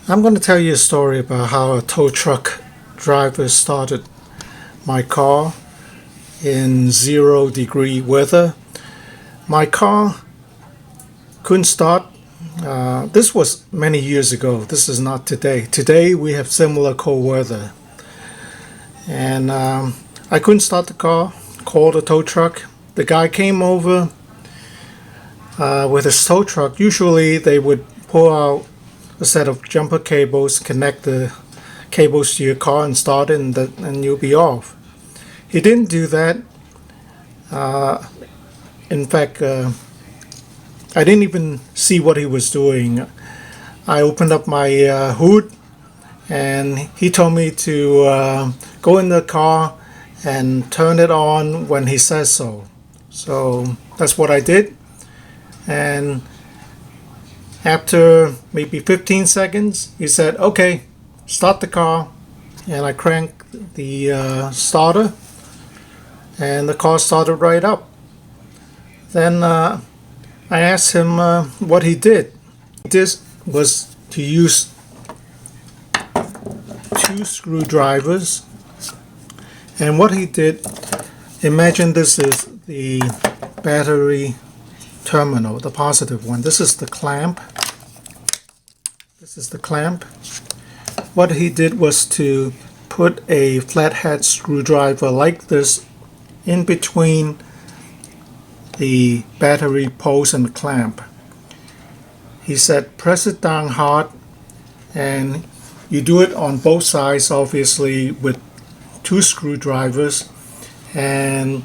I'm going to tell you a story about how a tow truck driver started my car in 0-degree weather. My car couldn't start. This was many years ago. This is not today. Today we have similar cold weather. And I couldn't start the car, called a tow truck. The guy came over with his tow truck. Usually they would pull out a set of jumper cables, connect the cables to your car and start it, and you'll be off. He didn't do that. In fact, I didn't even see what he was doing. I opened up my hood, and he told me to go in the car and turn it on when he says so. So that's what I did. And after maybe 15 seconds, he said, "Okay, start the car." And I cranked the starter, and the car started right up. Then I asked him what he did. This was to use 2 screwdrivers. And what he did, imagine this is the battery terminal, the positive one. This is the clamp. This is the clamp. What he did was to put a flathead screwdriver like this in between the battery post and the clamp. He said press it down hard, and you do it on both sides, obviously with 2 screwdrivers, and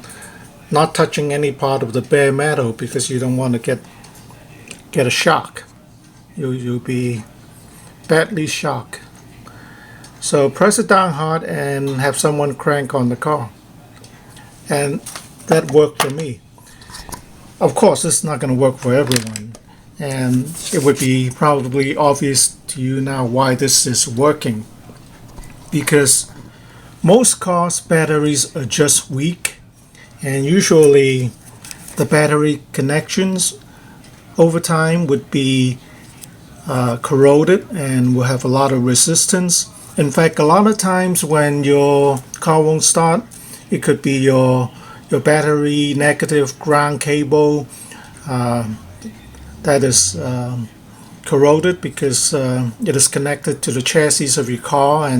not touching any part of the bare metal because you don't want to get a shock. You'll be badly shocked. So press it down hard and have someone crank on the car. And that worked for me. Of course, this is not going to work for everyone. And it would be probably obvious to you now why this is working. Because most cars' batteries are just weak, and usually the battery connections over time would be corroded and will have a lot of resistance. In fact, a lot of times when your car won't start, it could be your battery negative ground cable that is corroded because it is connected to the chassis of your car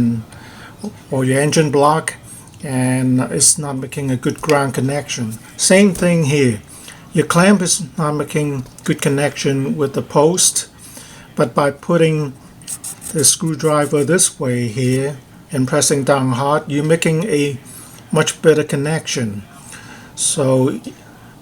or your engine block, and it's not making a good ground connection. Same thing here. Your clamp is not making good connection with the post, but by putting the screwdriver this way here and pressing down hard, you're making a much better connection. So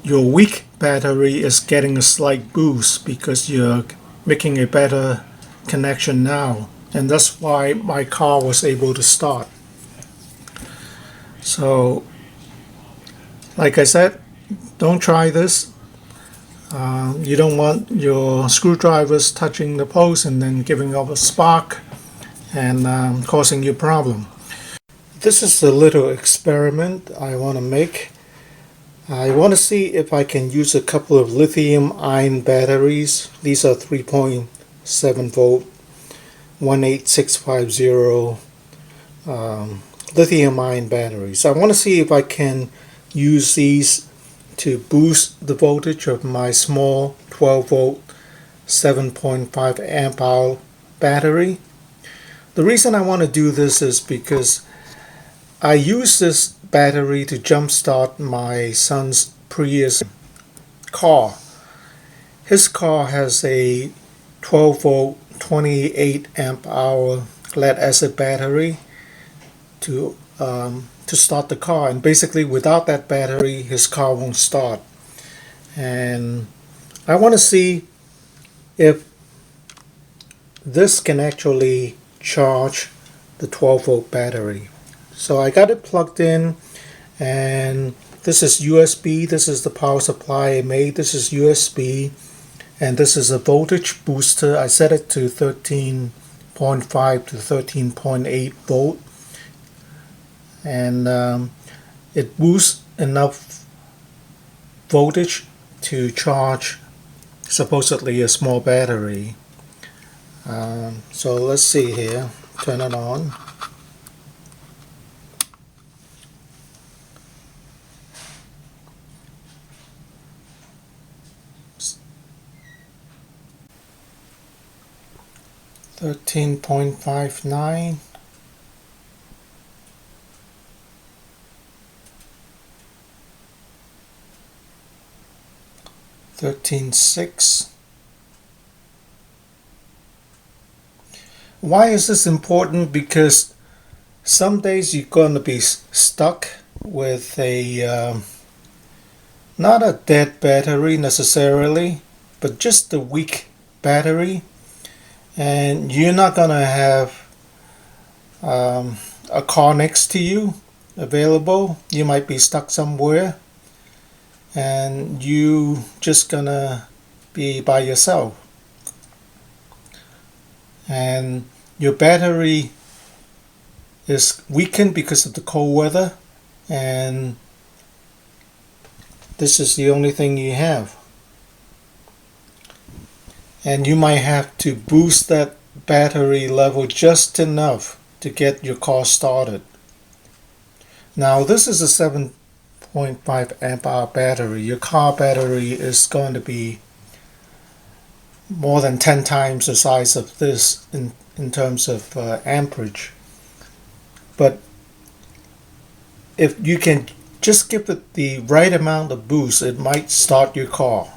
your weak battery is getting a slight boost because you're making a better connection now. And that's why my car was able to start. So, like I said, don't try this. You don't want your screwdrivers touching the post and then giving off a spark and causing you a problem. This is a little experiment I want to make. I want to see if I can use a couple of lithium-ion batteries. These are 3.7 volt 18650 lithium-ion batteries. I want to see if I can use these to boost the voltage of my small 12 volt 7.5 amp hour battery. The reason I want to do this is because I use this battery to jumpstart my son's Prius car. His car has a 12 volt 28 amp hour lead acid battery to start the car, and basically without that battery his car won't start. And I want to see if this can actually charge the 12 volt battery. So I got it plugged in, and this is USB. This is the power supply I made. This is USB, and this is a voltage booster. I set it to 13.5 to 13.8 volt, and it boosts enough voltage to charge supposedly a small battery. So let's see here, turn it on. $13.59. $13.6. Why is this important? Because some days you're going to be stuck with a not a dead battery necessarily, but just a weak battery, and you're not going to have a car next to you available. You might be stuck somewhere and you just gonna be by yourself, and your battery is weakened because of the cold weather, and this is the only thing you have, and you might have to boost that battery level just enough to get your car started. Now this is a 7.5 amp hour battery. Your car battery is going to be more than 10 times the size of this in terms of amperage. But if you can just give it the right amount of boost, it might start your car.